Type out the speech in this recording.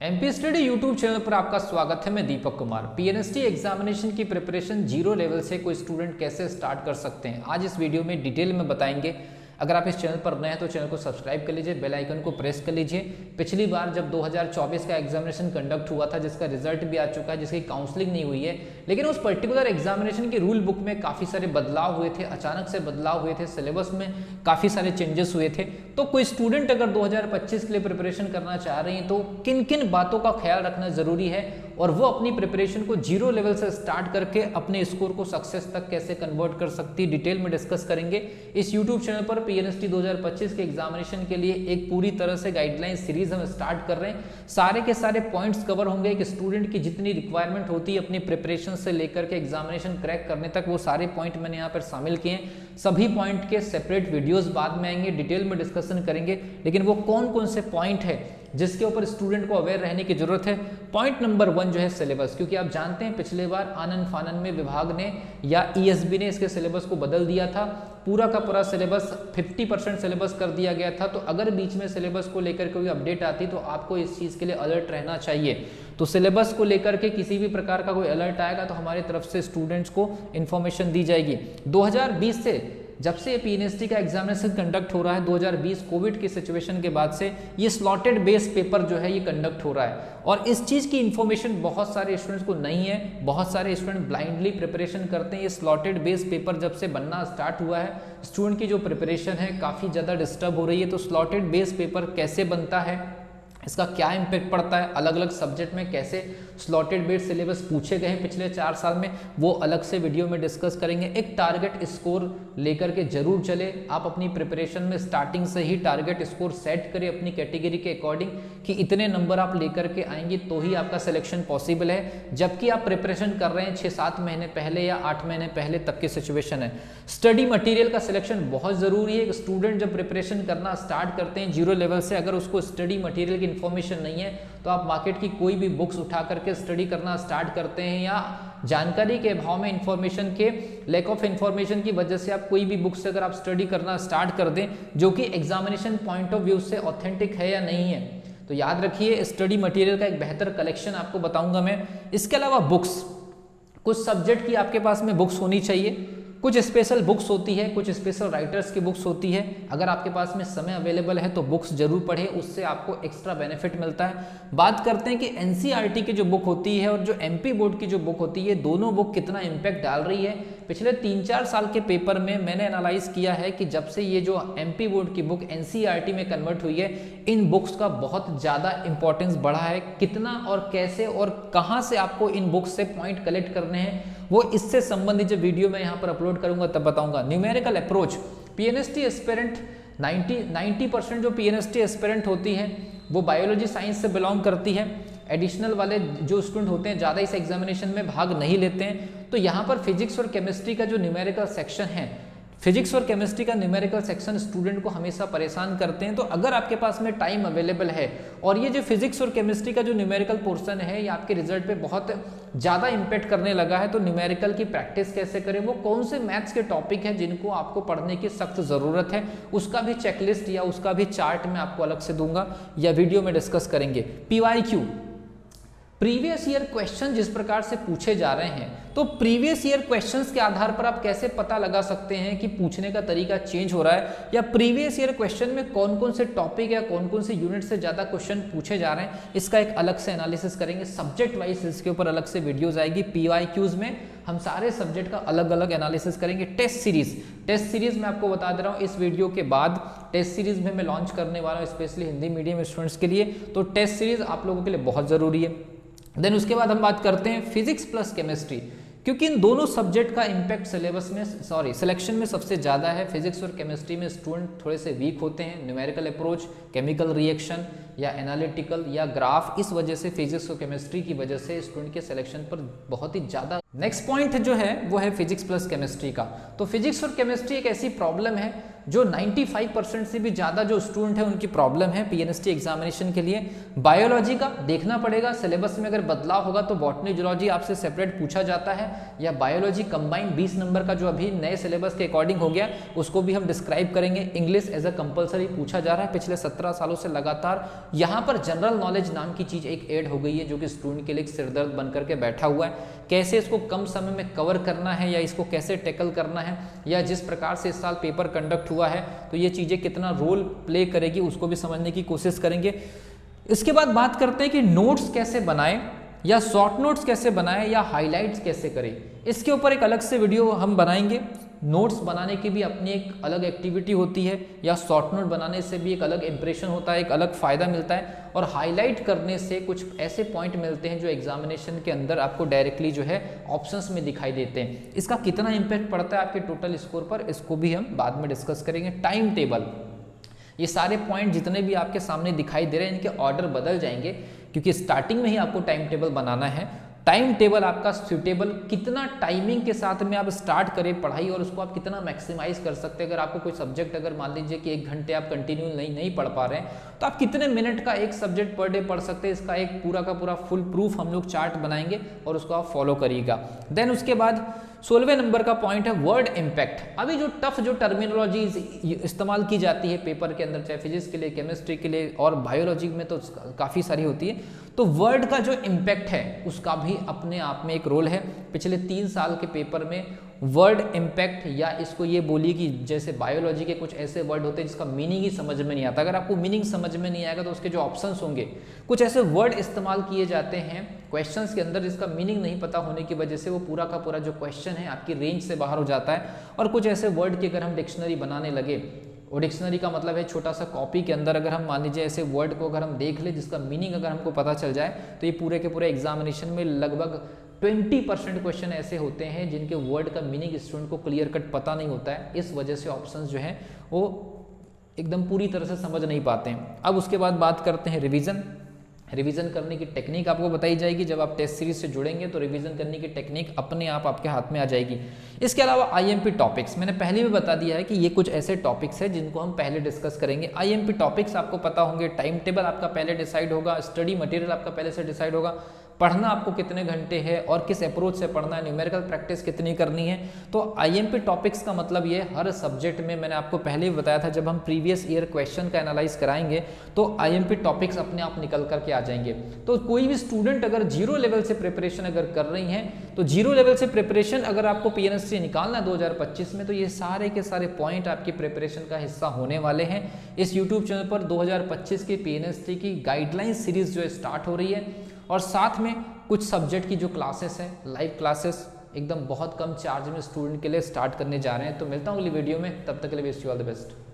MP study YouTube channel पर आपका स्वागत है। मैं दीपक कुमार। पीएनएसटी एग्जामिनेशन की प्रिपरेशन जीरो लेवल से कोई स्टूडेंट कैसे स्टार्ट कर सकते हैं, आज इस वीडियो में डिटेल में बताएंगे। अगर आप इस चैनल पर नए हैं तो चैनल को सब्सक्राइब कर लीजिए, बेल आइकन को प्रेस कर लीजिए। पिछली बार जब 2024 का एग्जामिनेशन कंडक्ट हुआ था, जिसका रिजल्ट भी आ चुका है, जिसकी काउंसलिंग नहीं हुई है, लेकिन उस पर्टिकुलर एग्जामिनेशन की रूल बुक में काफ़ी सारे बदलाव हुए थे, अचानक से बदलाव हुए थे, सिलेबस में काफ़ी सारे चेंजेस हुए थे। तो कोई स्टूडेंट अगर 2025 के लिए प्रिपरेशन करना चाह रहे हैं तो किन किन बातों का ख्याल रखना जरूरी है और वो अपनी प्रिपरेशन को जीरो लेवल से स्टार्ट करके अपने स्कोर को सक्सेस तक कैसे कन्वर्ट कर सकती है, डिटेल में डिस्कस करेंगे। इस यूट्यूब चैनल पर पीएनएसटी 2025 के एग्जामिनेशन के लिए एक पूरी तरह से गाइडलाइन सीरीज हम स्टार्ट कर रहे हैं। सारे के सारे पॉइंट्स कवर होंगे कि स्टूडेंट की जितनी रिक्वायरमेंट होती है अपनी प्रिपरेशन से लेकर के एग्जामिनेशन क्रैक करने तक, वो सारे पॉइंट मैंने यहाँ पर शामिल किए हैं। सभी पॉइंट के सेपरेट वीडियोस बाद में आएंगे, डिटेल में डिस्कशन करेंगे, लेकिन वो कौन कौन से पॉइंट है जिसके ऊपर स्टूडेंट को अवेयर रहने की जरूरत है। पॉइंट नंबर 1 जो है सिलेबस, क्योंकि आप जानते हैं पिछले बार आनन फानन में विभाग ने या ईएसबी ने इसके सिलेबस को बदल दिया था। पूरा का पूरा सिलेबस 50% सिलेबस कर दिया गया था। तो अगर बीच में सिलेबस को लेकर कोई अपडेट आती तो आपको इस चीज़ के लिए अलर्ट रहना चाहिए। तो सिलेबस को लेकर के किसी भी प्रकार का कोई अलर्ट आएगा तो हमारी तरफ से स्टूडेंट्स को इन्फॉर्मेशन दी जाएगी। 2020 से जब से पीएनएसटी का एग्जामिनेशन कंडक्ट हो रहा है, 2020 कोविड की सिचुएशन के बाद से ये स्लॉटेड बेस पेपर जो है ये कंडक्ट हो रहा है और इस चीज़ की इन्फॉर्मेशन बहुत सारे स्टूडेंट्स को नहीं है। बहुत सारे स्टूडेंट ब्लाइंडली प्रिपरेशन करते हैं। ये स्लॉटेड बेस पेपर जब से बनना स्टार्ट हुआ है, स्टूडेंट की जो प्रिपरेशन है काफ़ी ज़्यादा डिस्टर्ब हो रही है। तो स्लॉटेड बेस पेपर कैसे बनता है, इसका क्या इम्पैक्ट पड़ता है, अलग अलग सब्जेक्ट में कैसे स्लॉटेड बेस सिलेबस पूछे गए हैं पिछले 4 साल में, वो अलग से वीडियो में डिस्कस करेंगे। एक टारगेट स्कोर लेकर के जरूर चले। आप अपनी प्रिपरेशन में स्टार्टिंग से ही टारगेट स्कोर सेट करें अपनी कैटेगरी के अकॉर्डिंग कि इतने नंबर आप लेकर के आएंगे तो ही आपका सिलेक्शन पॉसिबल है। जबकि आप प्रिपरेशन कर रहे हैं 6-7 महीने पहले या 8 महीने पहले तक की सिचुएशन है। स्टडी मटीरियल का सिलेक्शन बहुत ज़रूरी है। स्टूडेंट जब प्रिपरेशन करना स्टार्ट करते हैं जीरो लेवल से, अगर उसको स्टडी मटीरियल की इन्फॉर्मेशन नहीं है तो आप मार्केट की कोई भी बुक्स उठा करके स्टडी करना स्टार्ट करते हैं या जानकारी के अभाव में, इंफॉर्मेशन के लैक ऑफ इंफॉर्मेशन की वजह से आप कोई भी बुक से अगर आप स्टडी करना स्टार्ट कर दें जो कि एग्जामिनेशन पॉइंट ऑफ व्यू से ऑथेंटिक है या नहीं है, तो याद रखिए स्टडी मटेरियल का एक बेहतर कलेक्शन आपको बताऊंगा मैं। इसके अलावा बुक्स, कुछ सब्जेक्ट की आपके पास में बुक्स होनी चाहिए। कुछ स्पेशल बुक्स होती है, कुछ स्पेशल राइटर्स की बुक्स होती है। अगर आपके पास में समय अवेलेबल है तो बुक्स जरूर पढ़ें, उससे आपको एक्स्ट्रा बेनिफिट मिलता है। बात करते हैं कि एनसीईआरटी की जो बुक होती है और जो एमपी बोर्ड की जो बुक होती है, दोनों बुक कितना इम्पैक्ट डाल रही है। पिछले 3-4 साल के पेपर में मैंने एनालाइज किया है कि जब से ये जो एमपी बोर्ड की बुक एनसीईआरटी में कन्वर्ट हुई है, इन बुक्स का बहुत ज़्यादा इंपॉर्टेंस बढ़ा है। कितना और कैसे और कहाँ से आपको इन बुक्स से पॉइंट कलेक्ट करने हैं, वो इससे संबंधित जो वीडियो मैं यहाँ पर अपलोड करूंगा तब बताऊंगा। न्यूमेरिकल अप्रोच, पीएनएसटी एस्पिरेंट 90% जो पीएनएसटी एस्पिरेंट होती है वो बायोलॉजी साइंस से बिलोंग करती है। एडिशनल वाले जो स्टूडेंट होते हैं ज़्यादा इस एग्जामिनेशन में भाग नहीं लेते हैं। तो यहाँ पर फिजिक्स और केमिस्ट्री का जो न्यूमेरिकल सेक्शन है, फिजिक्स और केमिस्ट्री का न्यूमेरिकल सेक्शन स्टूडेंट को हमेशा परेशान करते हैं। तो अगर आपके पास में टाइम अवेलेबल है और ये जो फिजिक्स और केमिस्ट्री का जो न्यूमेरिकल पोर्शन है ये आपके रिजल्ट पे बहुत ज़्यादा इम्पैक्ट करने लगा है, तो न्यूमेरिकल की प्रैक्टिस कैसे करें, वो कौन से मैथ्स के टॉपिक हैं जिनको आपको पढ़ने की सख्त ज़रूरत है, उसका भी चेकलिस्ट या उसका भी चार्ट मैं आपको अलग से दूंगा या वीडियो में डिस्कस करेंगे। पीवाईक्यू, प्रीवियस ईयर क्वेश्चन जिस प्रकार से पूछे जा रहे हैं, तो प्रीवियस ईयर क्वेश्चंस के आधार पर आप कैसे पता लगा सकते हैं कि पूछने का तरीका चेंज हो रहा है या प्रीवियस ईयर क्वेश्चन में कौन कौन से टॉपिक या कौन कौन से यूनिट से ज़्यादा क्वेश्चन पूछे जा रहे हैं, इसका एक अलग से एनालिसिस करेंगे। सब्जेक्ट वाइज इसके ऊपर अलग से वीडियोज आएगी। पीवाईक्यूज में हम सारे सब्जेक्ट का अलग अलग एनालिसिस करेंगे। टेस्ट सीरीज मैं आपको बता दे रहा हूँ, इस वीडियो के बाद टेस्ट सीरीज में मैं लॉन्च करने वाला हूँ स्पेशली हिंदी मीडियम स्टूडेंट्स के लिए। तो टेस्ट सीरीज आप लोगों के लिए बहुत ज़रूरी है। देन उसके बाद हम बात करते हैं फिजिक्स प्लस केमिस्ट्री, क्योंकि इन दोनों सब्जेक्ट का इम्पैक्ट सिलेबस में सिलेक्शन में सबसे ज़्यादा है। फिजिक्स और केमिस्ट्री में स्टूडेंट थोड़े से वीक होते हैं। न्यूमेरिकल अप्रोच, केमिकल रिएक्शन या एनालिटिकल या ग्राफ, इस वजह से फिजिक्स और केमिस्ट्री की वजह से स्टूडेंट के सिलेक्शन पर बहुत ही ज़्यादा। नेक्स्ट पॉइंट जो है वो है फिजिक्स प्लस केमिस्ट्री का। तो फिजिक्स और केमिस्ट्री एक ऐसी प्रॉब्लम है जो 95% से भी ज़्यादा जो स्टूडेंट है उनकी प्रॉब्लम है पीएनएसटी एग्जामिनेशन के लिए। बायोलॉजी का देखना पड़ेगा, सिलेबस में अगर बदलाव होगा तो बॉटनी जूलॉजी आपसे सेपरेट पूछा जाता है, या बायोलॉजी कंबाइंड 20 नंबर का जो अभी नए सिलेबस के अकॉर्डिंग हो गया उसको भी हम डिस्क्राइब करेंगे। इंग्लिश एज अ कंपलसरी पूछा जा रहा है पिछले 17 सालों से लगातार। यहाँ पर जनरल नॉलेज नाम की चीज़ एक ऐड हो गई है जो कि स्टूडेंट के लिए एक सिरदर्द बन करके बैठा हुआ है। कैसे इसको कम समय में कवर करना है या इसको कैसे टैकल करना है, या जिस प्रकार से इस साल पेपर कंडक्ट हुआ है तो ये चीज़ें कितना रोल प्ले करेगी उसको भी समझने की कोशिश करेंगे। इसके बाद बात करते हैं कि नोट्स कैसे बनाएं, या शॉर्ट नोट्स कैसे बनाएं, या हाइलाइट्स कैसे करें। इसके ऊपर एक अलग से वीडियो हम बनाएंगे। नोट्स बनाने की भी अपनी एक अलग एक्टिविटी होती है, या शॉर्ट नोट बनाने से भी एक अलग इंप्रेशन होता है, एक अलग फ़ायदा मिलता है, और हाईलाइट करने से कुछ ऐसे पॉइंट मिलते हैं जो एग्जामिनेशन के अंदर आपको डायरेक्टली जो है ऑप्शंस में दिखाई देते हैं। इसका कितना इम्पैक्ट पड़ता है आपके टोटल स्कोर पर, इसको भी हम बाद में डिस्कस करेंगे। टाइम टेबल, ये सारे पॉइंट जितने भी आपके सामने दिखाई दे रहे हैं इनके ऑर्डर बदल जाएंगे, क्योंकि स्टार्टिंग में ही आपको टाइम टेबल बनाना है। टाइम टेबल आपका सूटेबल, कितना टाइमिंग के साथ में आप स्टार्ट करें पढ़ाई और उसको आप कितना मैक्सिमाइज कर सकते हैं। अगर आपको कोई सब्जेक्ट अगर मान लीजिए कि 1 घंटे आप कंटिन्यू नहीं पढ़ पा रहे हैं तो आप कितने मिनट का एक सब्जेक्ट पर डे पढ़ सकते हैं, इसका एक पूरा का पूरा फुल प्रूफ हम लोग चार्ट बनाएंगे और उसको आप फॉलो करिएगा। देन उसके बाद 16वें नंबर का पॉइंट है वर्ड इम्पैक्ट। अभी जो टफ जो टर्मिनोलॉजी इस्तेमाल की जाती है पेपर के अंदर, चाहे फिजिक्स के लिए, केमिस्ट्री के लिए और बायोलॉजी में तो काफ़ी सारी होती है, तो वर्ड का जो इम्पैक्ट है उसका भी अपने आप में एक रोल है। पिछले 3 साल के पेपर में वर्ड इम्पैक्ट, या इसको ये बोलिए कि जैसे बायोलॉजी के कुछ ऐसे वर्ड होते हैं जिसका मीनिंग ही समझ में नहीं आता। अगर आपको मीनिंग समझ में नहीं आएगा तो उसके जो ऑप्शंस होंगे, कुछ ऐसे वर्ड इस्तेमाल किए जाते हैं क्वेश्चंस के अंदर जिसका मीनिंग नहीं पता होने की वजह से वो पूरा का पूरा जो क्वेश्चन है आपकी रेंज से बाहर हो जाता है। और कुछ ऐसे वर्ड की अगर हम डिक्शनरी बनाने लगे, और डिक्शनरी का मतलब है छोटा सा कॉपी के अंदर अगर हम मान लीजिए ऐसे वर्ड को अगर हम देख ले जिसका मीनिंग अगर हमको पता चल जाए तो ये पूरे के पूरे एग्जामिनेशन में लगभग 20% क्वेश्चन ऐसे होते हैं जिनके वर्ड का मीनिंग स्टूडेंट को क्लियर कट पता नहीं होता है। इस वजह से ऑप्शंस जो हैं वो एकदम पूरी तरह से समझ नहीं पाते हैं। अब उसके बाद बात करते हैं रिवीजन। रिवीजन करने की टेक्निक आपको बताई जाएगी। जब आप टेस्ट सीरीज से जुड़ेंगे तो रिवीजन करने की टेक्निक अपने आप आपके हाथ में आ जाएगी। इसके अलावा आईएमपी टॉपिक्स, मैंने पहले भी बता दिया है कि ये कुछ ऐसे टॉपिक्स हैं जिनको हम पहले डिस्कस करेंगे। आईएमपी टॉपिक्स आपको पता होंगे, टाइम टेबल आपका पहले डिसाइड होगा, स्टडी मटेरियल आपका पहले से डिसाइड होगा, पढ़ना आपको कितने घंटे है और किस अप्रोच से पढ़ना है, न्यूमेरिकल प्रैक्टिस कितनी करनी है। तो आईएमपी टॉपिक्स का मतलब ये हर सब्जेक्ट में, मैंने आपको पहले भी बताया था जब हम प्रीवियस ईयर क्वेश्चन का एनालाइज कराएंगे तो आईएमपी टॉपिक्स अपने आप निकल करके आ जाएंगे। तो कोई भी स्टूडेंट अगर 0 लेवल से प्रिपरेशन अगर कर रही हैं तो 0 लेवल से प्रिपरेशन अगर आपको पीएनएसटी निकालना है 2025 में तो ये सारे के सारे पॉइंट आपकी प्रिपरेशन का हिस्सा होने वाले हैं। इस यूट्यूब चैनल पर 2025 की पीएनएसटी की गाइडलाइन सीरीज जो स्टार्ट हो रही है, और साथ में कुछ सब्जेक्ट की जो क्लासेस हैं, लाइव क्लासेस एकदम बहुत कम चार्ज में स्टूडेंट के लिए स्टार्ट करने जा रहे हैं। तो मिलता हूँ अगली वीडियो में, तब तक के लिए wish you all the best.